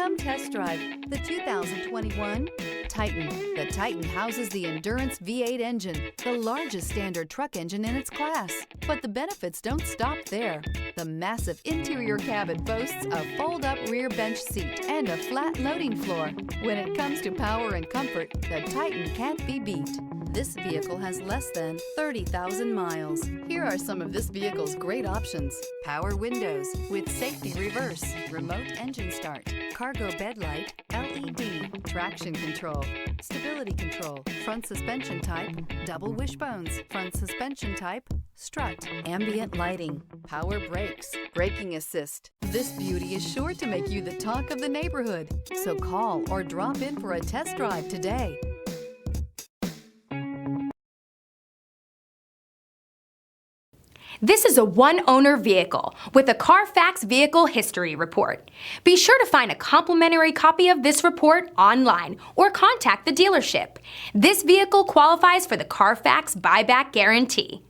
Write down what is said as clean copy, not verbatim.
Come test drive the 2021 Titan. The Titan houses the Endurance V8 engine, the largest standard truck engine in its class. But the benefits don't stop there. The massive interior cabin boasts a fold-up rear bench seat and a flat loading floor. When it comes to power and comfort, the Titan can't be beat. This vehicle has less than 30,000 miles. Here are some of this vehicle's great options: power windows with safety reverse, remote engine start, cargo bed light, LED, traction control, stability control, front suspension type, double wishbones, front suspension type, strut, ambient lighting, power brakes, braking assist. This beauty is sure to make you the talk of the neighborhood. So call or drop in for a test drive today. This is a one-owner vehicle with a Carfax Vehicle History Report. Be sure to find a complimentary copy of this report online or contact the dealership. This vehicle qualifies for the Carfax Buyback Guarantee.